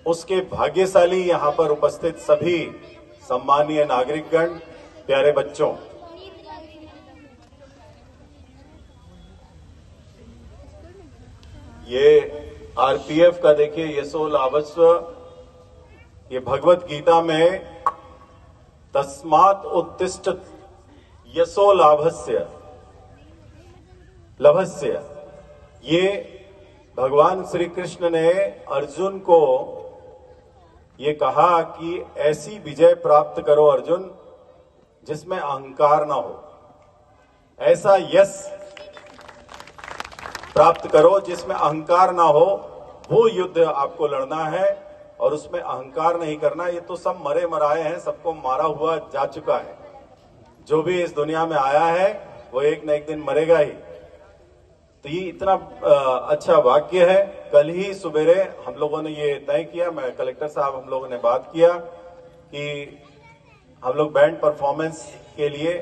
उसके भाग्यशाली यहाँ पर उपस्थित सभी सम्मानीय नागरिकगण, प्यारे बच्चों, ये आरपीएफ का देखिए यशो लाभस्व, ये भगवत गीता में तस्मात् उत्तिष्ठ यशो लाभस्य लभस्य, ये भगवान श्री कृष्ण ने अर्जुन को ये कहा कि ऐसी विजय प्राप्त करो अर्जुन जिसमें अहंकार ना हो, ऐसा यश प्राप्त करो जिसमें अहंकार ना हो, वो युद्ध आपको लड़ना है और उसमें अहंकार नहीं करना। ये तो सब मरे मराए हैं, सबको मारा हुआ जा चुका है। जो भी इस दुनिया में आया है वो एक न एक दिन मरेगा ही। तो ये इतना अच्छा वाक्य है। कल ही सुबेरे हम लोगों ने ये तय किया, मैं कलेक्टर साहब हम लोगों ने बात किया कि हम लोग बैंड परफॉर्मेंस के लिए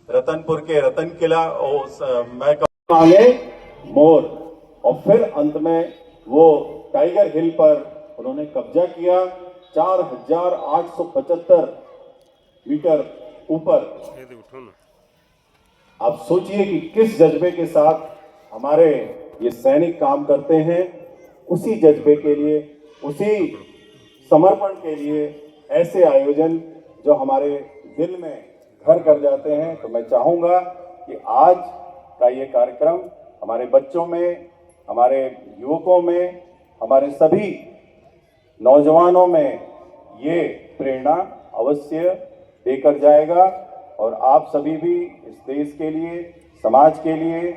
रतनपुर के रतन किला और मैं आगे मोर और फिर अंत में वो टाइगर हिल पर उन्होंने कब्जा किया 4875 मीटर ऊपर। आप सोचिए कि किस जज्बे के साथ हमारे ये सैनिक काम करते हैं। उसी जज्बे के लिए, उसी समर्पण के लिए ऐसे आयोजन जो हमारे दिल में घर कर जाते हैं। तो मैं चाहूंगा कि आज का ये कार्यक्रम हमारे बच्चों में, हमारे युवकों में, हमारे सभी नौजवानों में ये प्रेरणा अवश्य देकर जाएगा और आप सभी भी इस देश के लिए, समाज के लिए,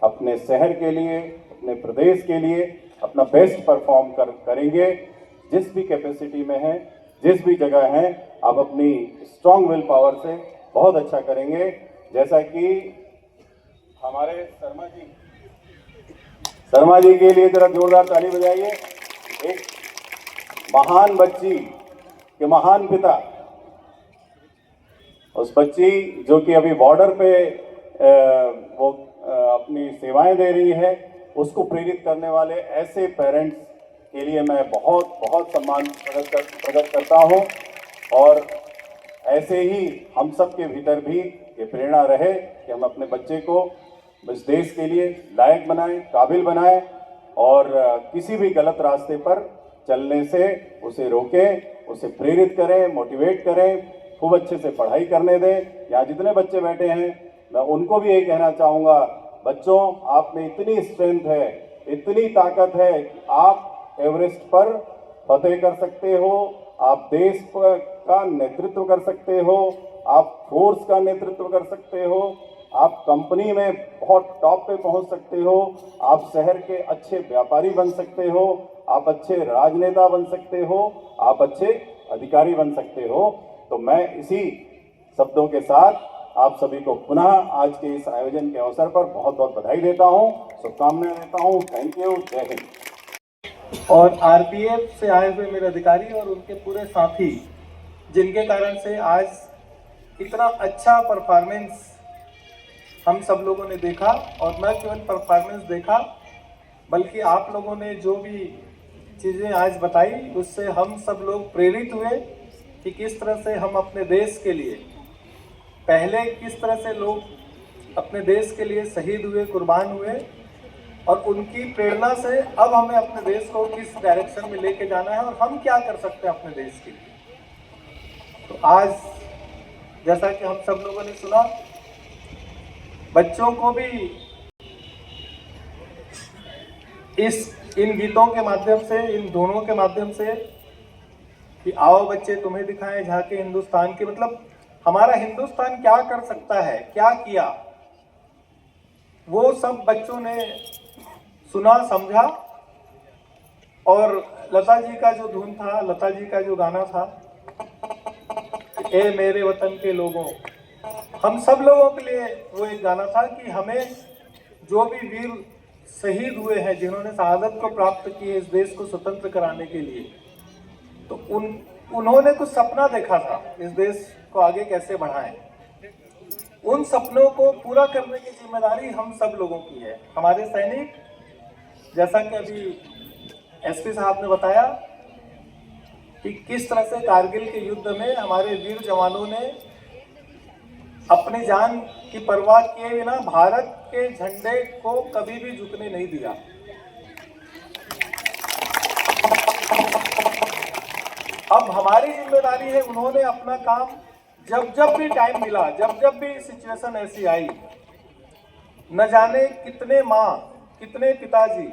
अपने शहर के लिए, अपने प्रदेश के लिए अपना बेस्ट परफॉर्म करेंगे। जिस भी कैपेसिटी में है, जिस भी जगह है, आप अपनी स्ट्रांग विल पावर से बहुत अच्छा करेंगे। जैसा कि हमारे शर्मा जी के लिए जरा जोरदार ताली बजाइए। एक महान बच्ची के महान पिता, उस बच्ची जो कि अभी बॉर्डर पे वो अपनी सेवाएं दे रही है, उसको प्रेरित करने वाले ऐसे पेरेंट्स के लिए मैं बहुत बहुत सम्मान प्रकट करता हूं। और ऐसे ही हम सब के भीतर भी ये प्रेरणा रहे कि हम अपने बच्चे को इस देश के लिए लायक बनाएं, काबिल बनाएं और किसी भी गलत रास्ते पर चलने से उसे रोकें, उसे प्रेरित करें, मोटिवेट करें, खूब अच्छे से पढ़ाई करने दें। यहाँ जितने बच्चे बैठे हैं मैं उनको भी यही कहना चाहूँगा, बच्चों आप में इतनी स्ट्रेंथ है, इतनी ताकत है कि आप एवरेस्ट पर फतेह कर सकते हो, आप देश का नेतृत्व कर सकते हो, आप फोर्स का नेतृत्व कर सकते हो, आप कंपनी में बहुत टॉप पे पहुंच सकते हो, आप शहर के अच्छे व्यापारी बन सकते हो, आप अच्छे राजनेता बन सकते हो, आप अच्छे अधिकारी बन सकते हो। तो मैं इसी शब्दों के साथ आप सभी को पुनः आज के इस आयोजन के अवसर पर बहुत बहुत बधाई देता हूं, शुभकामनाएं देता हूं। थैंक यू, जय हिंद। और आरपीएफ से आए हुए मेरे अधिकारी और उनके पूरे साथी, जिनके कारण से आज इतना अच्छा परफॉर्मेंस हम सब लोगों ने देखा, और न केवल परफॉर्मेंस देखा बल्कि आप लोगों ने जो भी चीज़ें आज बताई उससे हम सब लोग प्रेरित हुए कि किस तरह से हम अपने देश के लिए, पहले किस तरह से लोग अपने देश के लिए शहीद हुए, कुर्बान हुए, और उनकी प्रेरणा से अब हमें अपने देश को किस डायरेक्शन में लेके जाना है और हम क्या कर सकते हैं अपने देश के लिए। तो आज जैसा कि हम सब लोगों ने सुना, बच्चों को भी इन गीतों के माध्यम से, इन दोनों के माध्यम से कि आओ बच्चे तुम्हें दिखाएं झांके हिंदुस्तान की, मतलब हमारा हिंदुस्तान क्या कर सकता है, क्या किया, वो सब बच्चों ने सुना, समझा। और लता जी का जो धुन था, लता जी का जो गाना था, ए मेरे वतन के लोगों, हम सब लोगों के लिए वो एक गाना था कि हमें जो भी वीर शहीद हुए हैं, जिन्होंने शहादत को प्राप्त की है इस देश को स्वतंत्र कराने के लिए, तो उन्होंने कुछ सपना देखा था, इस देश को आगे कैसे बढ़ाएं। उन सपनों को पूरा करने की जिम्मेदारी हम सब लोगों की है। हमारे सैनिक, जैसा कि अभी एसपी साहब ने बताया कि किस तरह से कारगिल के युद्ध में हमारे वीर जवानों ने अपनी जान की परवाह किए बिना भारत के झंडे को कभी भी झुकने नहीं दिया। अब हमारी जिम्मेदारी है, उन्होंने अपना काम जब जब भी टाइम मिला, जब जब भी सिचुएशन ऐसी आई, न जाने कितने माँ कितने पिताजी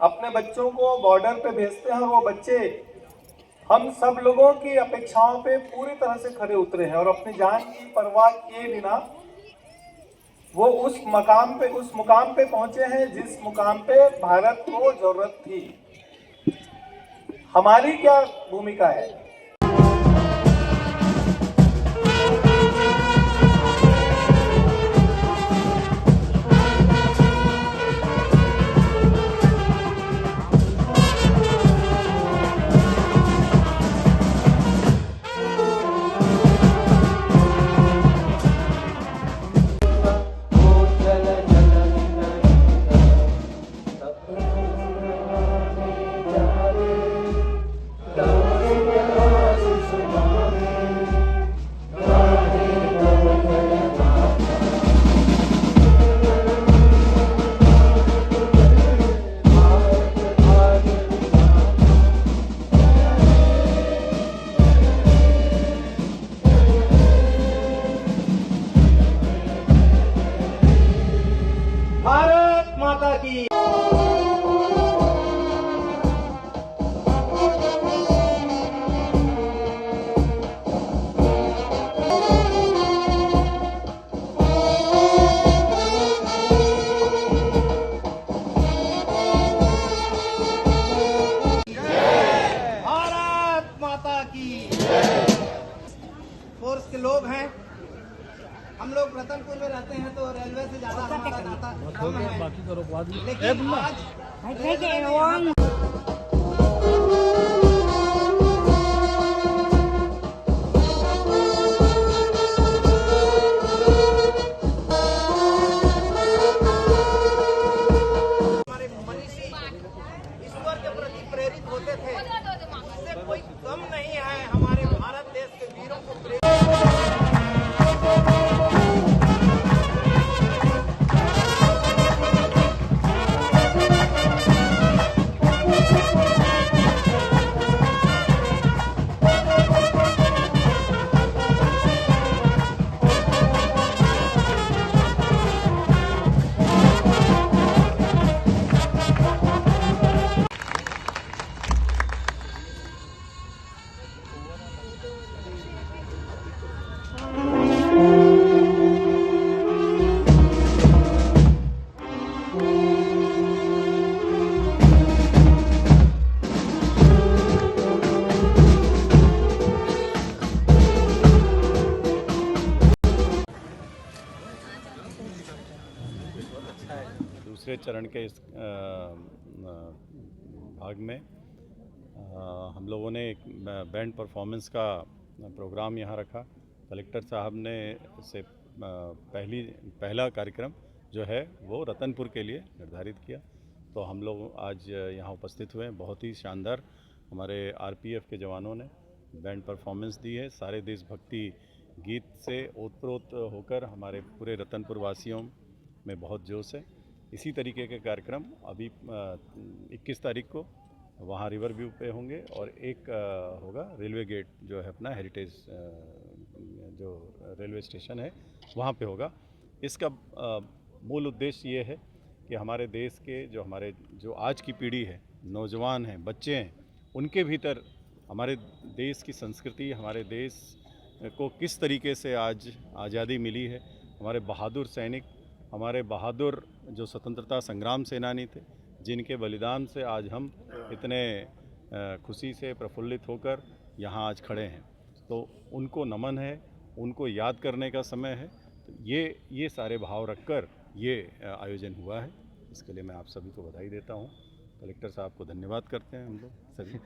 अपने बच्चों को बॉर्डर पे भेजते हैं और वो बच्चे हम सब लोगों की अपेक्षाओं पे पूरी तरह से खरे उतरे हैं और अपनी जान की परवाह किए बिना वो उस मुकाम पे पहुंचे हैं जिस मुकाम पे भारत को जरूरत थी। हमारी क्या भूमिका है? भारत माता की। भारत माता की। फोर्स के लोग हैं, हम लोग रतनपुर में रहते हैं तो रेलवे से ज्यादा हमारा नाता कम है, लेकिन आज हमारे मनीषी ईश्वर के प्रति प्रेरित होते थे, इससे कोई कम नहीं है हमारे भारत देश के वीरों को प्रेरित। दूसरे चरण के इस भाग में हम लोगों ने एक बैंड परफॉर्मेंस का प्रोग्राम यहाँ रखा। कलेक्टर साहब ने से पहला कार्यक्रम जो है वो रतनपुर के लिए निर्धारित किया, तो हम लोग आज यहाँ उपस्थित हुए हैं। बहुत ही शानदार हमारे आरपीएफ के जवानों ने बैंड परफॉर्मेंस दी है। सारे देशभक्ति गीत से ओतप्रोत होकर हमारे पूरे रतनपुर वासियों में बहुत जोश है। इसी तरीके के कार्यक्रम अभी 21 तारीख को वहाँ रिवर व्यू पे होंगे और एक होगा रेलवे गेट जो है अपना हेरिटेज जो रेलवे स्टेशन है वहाँ पे होगा। इसका मूल उद्देश्य ये है कि हमारे देश के जो आज की पीढ़ी है, नौजवान हैं, बच्चे हैं, उनके भीतर हमारे देश की संस्कृति, हमारे देश को किस तरीके से आज आज़ादी मिली है, हमारे बहादुर सैनिक, हमारे बहादुर जो स्वतंत्रता संग्राम सेनानी थे, जिनके बलिदान से आज हम इतने खुशी से प्रफुल्लित होकर यहाँ आज खड़े हैं, तो उनको नमन है, उनको याद करने का समय है। तो ये सारे भाव रखकर ये आयोजन हुआ है। इसके लिए मैं आप सभी को बधाई देता हूँ। कलेक्टर साहब को धन्यवाद करते हैं हम लोग सभी।